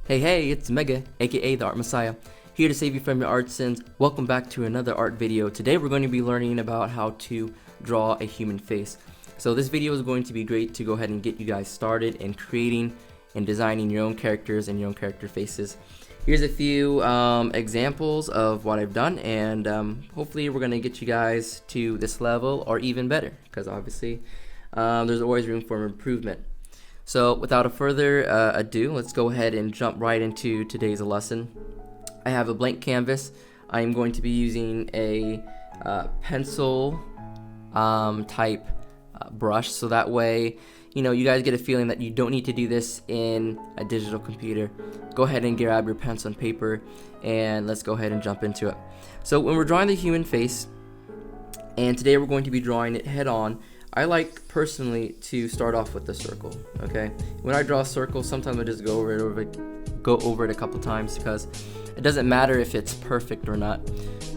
Hey, it's Mega, aka the Art Messiah, here to save you from your art sins. Welcome back to another art video. Today we're going to be learning about how to draw a human face. So this video is going to be great to go ahead and get you guys started in creating and designing your own characters and your own character faces. Here's a few examples of what I've done, and hopefully we're going to get you guys to this level or even better, because obviously there's always room for improvement. So without a further ado, let's go ahead and jump right into today's lesson. I have a blank canvas. I am going to be using a pencil type brush, so that way you guys get a feeling that you don't need to do this in a digital computer. Go ahead and grab your pencil and paper, and let's go ahead and jump into it. So when we're drawing the human face, and today we're going to be drawing it head on, I like personally to start off with the circle. Okay, when I draw a circle, sometimes I just go over it a couple times, because it doesn't matter if it's perfect or not.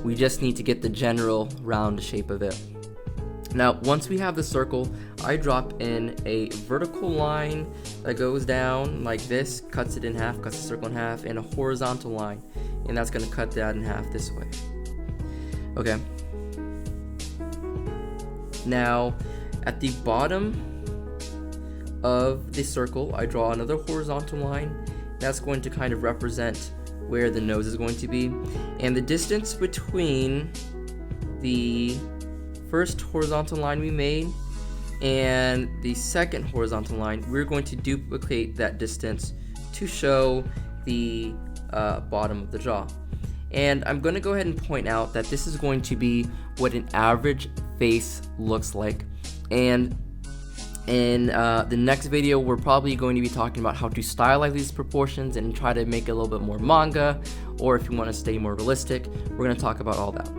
We just need to get the general round shape of it. Now, once we have the circle, I drop in a vertical line that goes down like this, cuts it in half, cuts the circle in half, and a horizontal line, and that's going to cut that in half this way. Okay. Now, at the bottom of the circle, I draw another horizontal line. That's going to kind of represent where the nose is going to be. And the distance between the first horizontal line we made and the second horizontal line, we're going to duplicate that distance to show the bottom of the jaw. And I'm going to go ahead and point out that this is going to be what an average face looks like. And in the next video, we're probably going to be talking about how to stylize these proportions and try to make it a little bit more manga, or if you want to stay more realistic, we're going to talk about all that.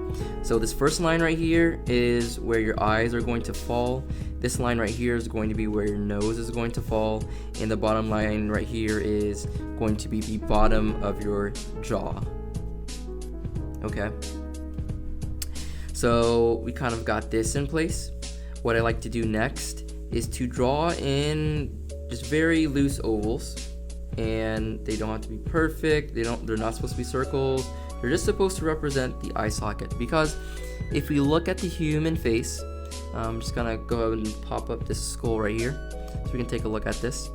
So this first line right here is where your eyes are going to fall. This line right here is going to be where your nose is going to fall, and the bottom line right here is going to be the bottom of your jaw. Okay, so we kind of got this in place. What I like to do next is to draw in just very loose ovals, and they don't have to be perfect. They're not supposed to be circles. They're just supposed to represent the eye socket, because if we look at the human face, I'm just gonna go ahead and pop up this skull right here so we can take a look at this.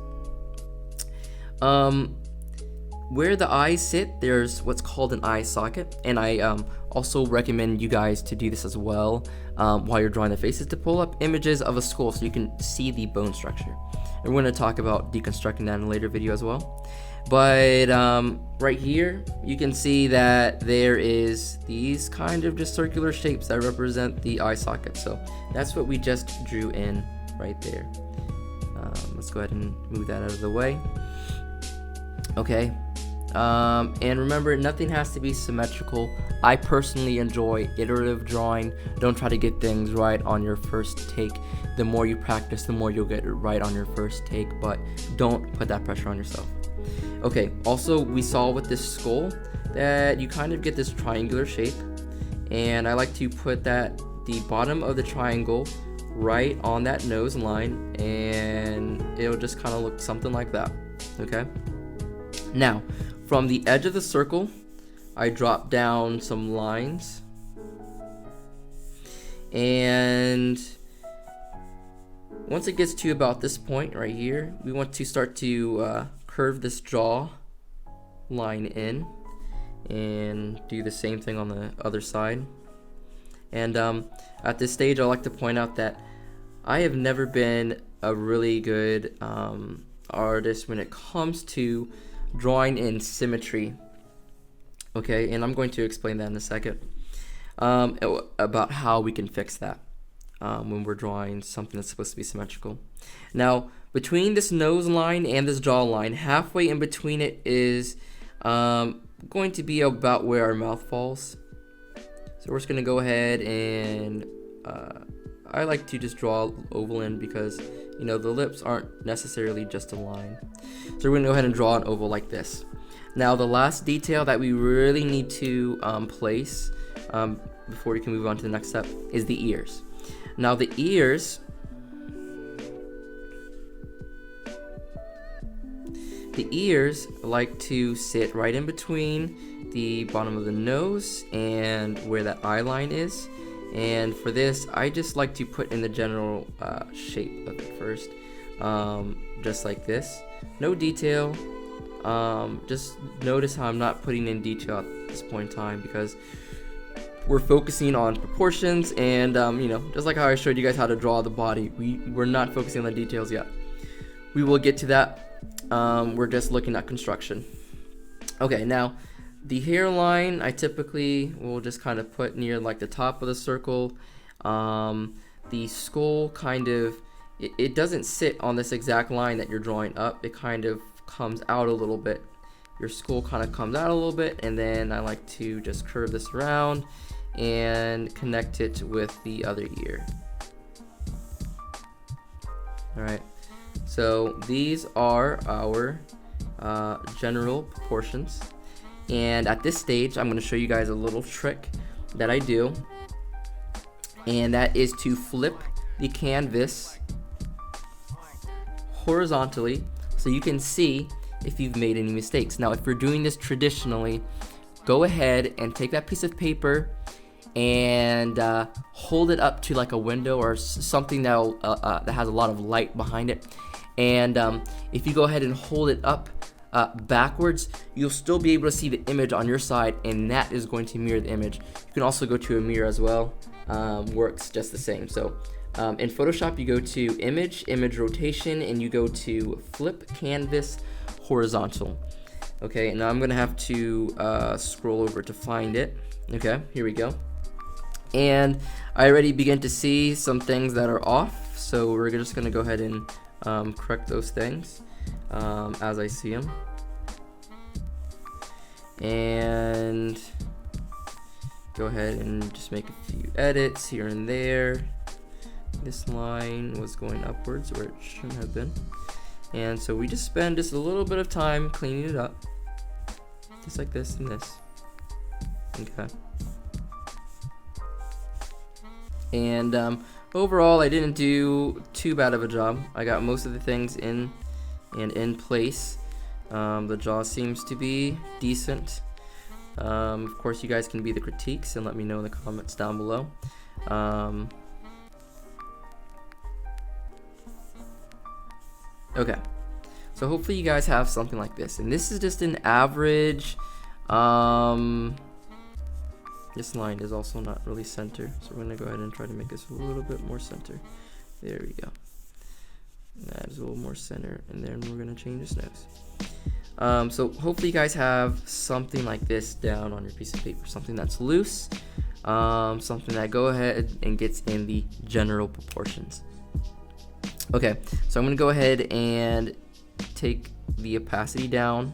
Where the eyes sit, there's what's called an eye socket, and I also recommend you guys to do this as well while you're drawing the faces, to pull up images of a skull so you can see the bone structure. And we're going to talk about deconstructing that in a later video as well. But right here, you can see that there is these kind of just circular shapes that represent the eye socket. So that's what we just drew in right there. Let's go ahead and move that out of the way. Okay. And remember, nothing has to be symmetrical. I personally enjoy iterative drawing. Don't try to get things right on your first take. The more you practice, the more you'll get it right on your first take, but don't put that pressure on yourself. Okay, also we saw with this skull that you kind of get this triangular shape, and I like to put the bottom of the triangle right on that nose line, and it'll just kind of look something like that. Okay, now from the edge of the circle, I drop down some lines, and once it gets to about this point right here, we want to start to curve this jaw line in, and do the same thing on the other side. And at this stage, I like to point out that I have never been a really good artist when it comes to drawing in symmetry. Okay, and I'm going to explain that in a second about how we can fix that when we're drawing something that's supposed to be symmetrical. Now, between this nose line and this jaw line, halfway in between it is going to be about where our mouth falls. So we're just going to go ahead and I like to just draw oval in, because the lips aren't necessarily just a line. So we're going to go ahead and draw an oval like this. Now, the last detail that we really need to place before we can move on to the next step is the ears. Now, the ears the ears like to sit right in between the bottom of the nose and where that eye line is. And for this, I just like to put in the general shape of it first, just like this. No detail. Just notice how I'm not putting in detail at this point in time because we're focusing on proportions and you know, just like how I showed you guys how to draw the body, we're not focusing on the details yet. We will get to that. We're just looking at construction. Okay, now the hairline I typically will just kind of put near like the top of the circle. The skull kind of, it doesn't sit on this exact line that you're drawing up. It kind of comes out a little bit. Your skull kind of comes out a little bit, and then I like to just curve this around and connect it with the other ear. Alright, so these are our general proportions. And at this stage, I'm going to show you guys a little trick that I do, and that is to flip the canvas horizontally so you can see if you've made any mistakes. Now, if you're doing this traditionally, go ahead and take that piece of paper and hold it up to like a window or something that has a lot of light behind it. And if you go ahead and hold it up backwards, you'll still be able to see the image on your side, and that is going to mirror the image. You can also go to a mirror as well. Works just the same. So in Photoshop, you go to image rotation, and you go to flip canvas horizontal. Okay, and now I'm gonna have to scroll over to find it. Okay, here we go. And I already begin to see some things that are off, so we're just gonna go ahead and correct those things as I see them. And go ahead and just make a few edits here and there. This line was going upwards where it shouldn't have been. And so we just spend just a little bit of time cleaning it up. Just like this and this. Okay. And overall, I didn't do too bad of a job. I got most of the things in place. The jaw seems to be decent. Of course, you guys can be the critiques and let me know in the comments down below. Okay, so hopefully you guys have something like this, and this is just an average. This line is also not really center, so we're gonna go ahead and try to make this a little bit more center. There we go. That is a little more center, and then we're gonna change his nose. So hopefully you guys have something like this down on your piece of paper, something that's loose, something that go ahead and gets in the general proportions. Okay, so I'm gonna go ahead and take the opacity down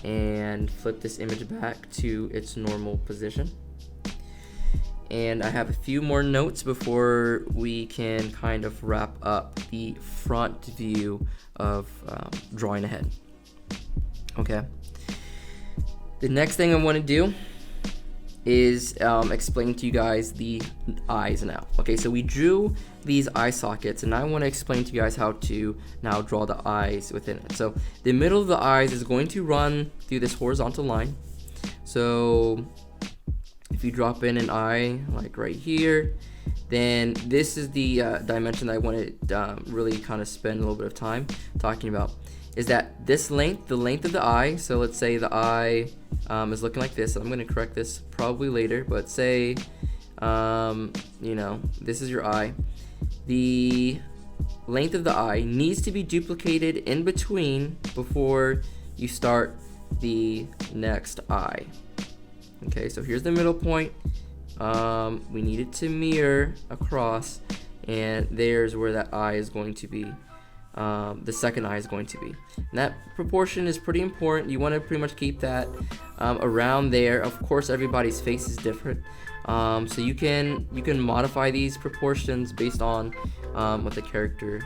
and flip this image back to its normal position. And I have a few more notes before we can kind of wrap up the front view of drawing ahead. Okay. The next thing I want to do is explain to you guys the eyes now. Okay, so we drew these eye sockets, and I want to explain to you guys how to now draw the eyes within it. So the middle of the eyes is going to run through this horizontal line. So if you drop in an eye like right here, then this is the dimension that I want to really kind of spend a little bit of time talking about. Is that this length, the length of the eye, so let's say the eye is looking like this. I'm going to correct this probably later, but say, you know, this is your eye. The length of the eye needs to be duplicated in between before you start the next eye. Okay, so here's the middle point. We need it to mirror across, and there's where that eye is going to be. The second eye is going to be. And that proportion is pretty important. You want to pretty much keep that around there. Of course, everybody's face is different, so you can modify these proportions based on what the character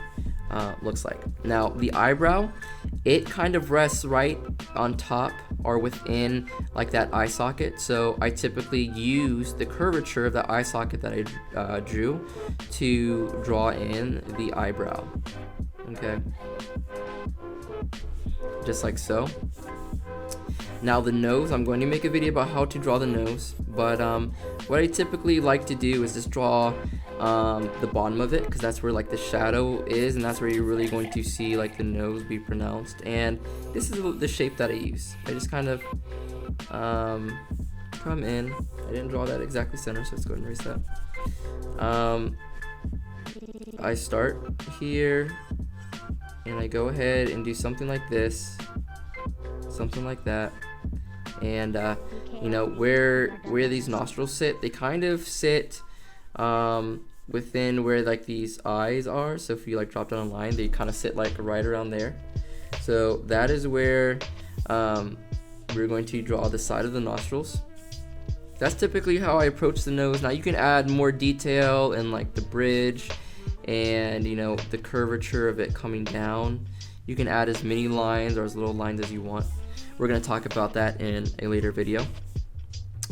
looks like. Now, the eyebrow, it kind of rests right on top or within like that eye socket. So I typically use the curvature of that eye socket that I drew to draw in the eyebrow. Okay. just like so. Now the nose, I'm going to make a video about how to draw the nose, but what I typically like to do is just draw the bottom of it, because that's where like the shadow is, and that's where you're really going to see like the nose be pronounced. And this is the shape that I use. I just kind of come in. I didn't draw that exactly center, so let's go ahead and erase that. I start here, and I go ahead and do something like this, something like that. And you know, where these nostrils sit, they kind of sit within where like these eyes are. So if you like drop down a line, they kind of sit like right around there. So that is where we're going to draw the side of the nostrils. That's typically how I approach the nose. Now you can add more detail in like the bridge and, you know, the curvature of it coming down. You can add as many lines or as little lines as you want. We're going to talk about that in a later video.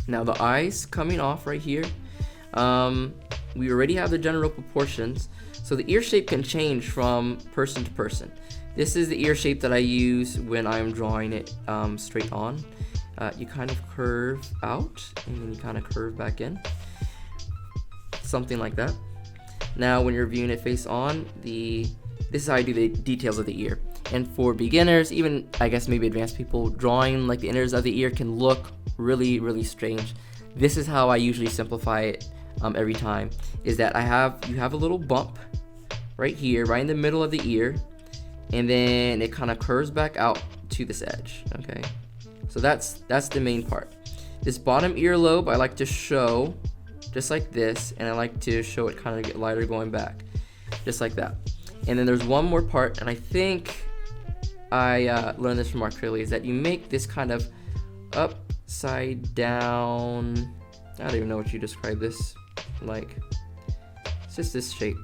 Now the eyes coming off right here, we already have the general proportions. So the ear shape can change from person to person. This is the ear shape that I use when I'm drawing it straight on. You kind of curve out and then you kind of curve back in, something like that. Now when you're viewing it face on, this is how I do the details of the ear. And for beginners, even I guess maybe advanced people, drawing like the inners of the ear can look really, really strange. This is how I usually simplify it every time, is that you have a little bump right here, right in the middle of the ear, and then it kind of curves back out to this edge. Okay, so that's the main part. This bottom earlobe I like to show just like this, and I like to show it kind of get lighter going back, just like that. And then there's one more part, and I think I learned this from Mark Crilly, is that you make this kind of upside down, I don't even know what you describe this like. It's just this shape.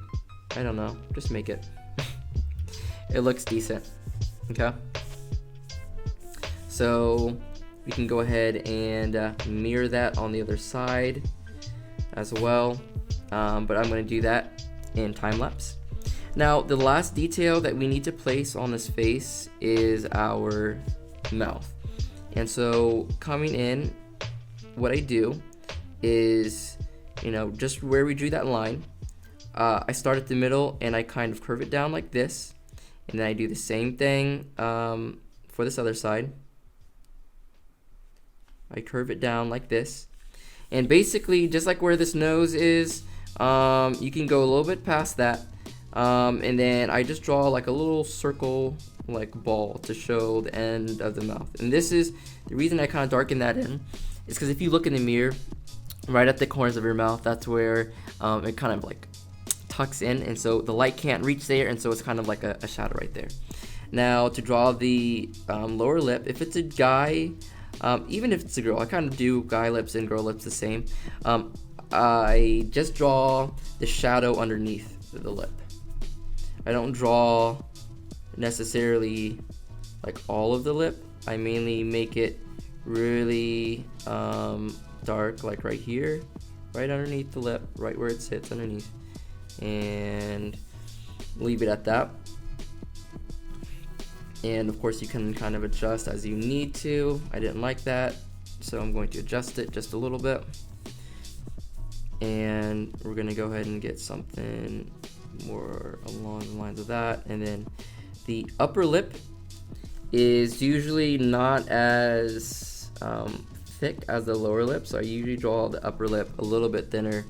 I don't know, just make it. It looks decent. Okay, so we can go ahead and mirror that on the other side as well, but I'm going to do that in time lapse. Now the last detail that we need to place on this face is our mouth. And so coming in, what I do is, you know, just where we drew that line, I start at the middle and I kind of curve it down like this, and then I do the same thing for this other side. I curve it down like this, and basically just like where this nose is, you can go a little bit past that, and then I just draw like a little circle like ball to show the end of the mouth. And this is the reason I kind of darken that in, is because if you look in the mirror right at the corners of your mouth, that's where it kind of like tucks in, and so the light can't reach there, and so it's kind of like a shadow right there. Now to draw the lower lip, if it's a guy, even if it's a girl, I kind of do guy lips and girl lips the same. I just draw the shadow underneath the lip. I don't draw necessarily like all of the lip. I mainly make it really dark, like right here, right underneath the lip, right where it sits underneath, and leave it at that. And of course you can kind of adjust as you need to. I didn't like that, so I'm going to adjust it just a little bit. And we're gonna go ahead and get something more along the lines of that. And then the upper lip is usually not as thick as the lower lip, so I usually draw the upper lip a little bit thinner,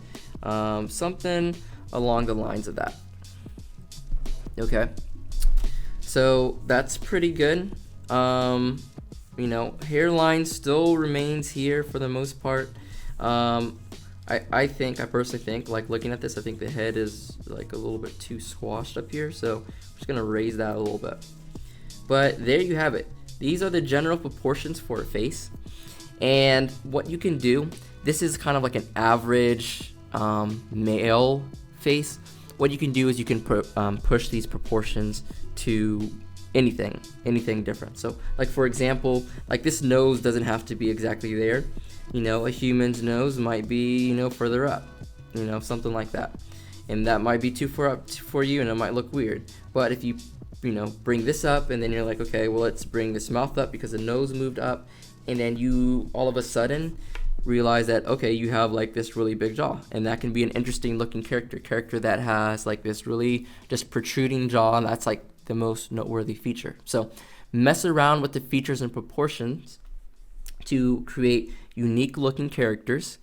something along the lines of that. Okay, so that's pretty good. You know, hairline still remains here for the most part. I personally think, like looking at this, I think the head is like a little bit too squashed up here, so I'm just gonna raise that a little bit. But there you have it. These are the general proportions for a face. And what you can do, this is kind of like an average male face. What you can do is you can push these proportions to anything different. So like for example, like this nose doesn't have to be exactly there. You know, a human's nose might be, you know, further up, you know, something like that. And that might be too far up for you, and it might look weird. But if you bring this up, and then you're like, okay, well, let's bring this mouth up because the nose moved up, and then you all of a sudden realize that, okay, you have like this really big jaw, and that can be an interesting looking character that has like this really just protruding jaw, and that's like the most noteworthy feature. So mess around with the features and proportions to create unique looking characters,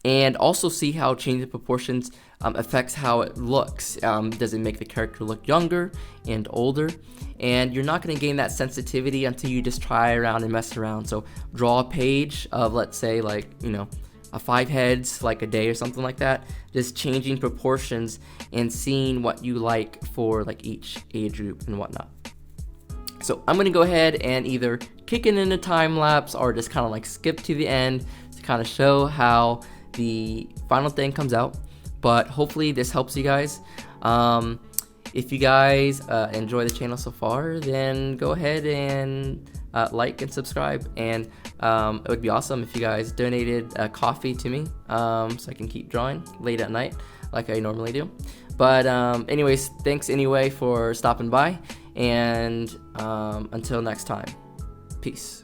and also see how changing proportions affects how it looks. Does it make the character look younger and older? And you're not going to gain that sensitivity until you just try around and mess around. So draw a page of, let's say, like, a 5 heads, like a day or something like that. Just changing proportions and seeing what you like for like each age group and whatnot. So I'm going to go ahead and either kick it in a time lapse or just kind of like skip to the end to kind of show how the final thing comes out. But hopefully this helps you guys. If you guys enjoy the channel so far, then go ahead and like and subscribe. And it would be awesome if you guys donated coffee to me, so I can keep drawing late at night like I normally do. But anyways, thanks anyway for stopping by, and until next time, peace.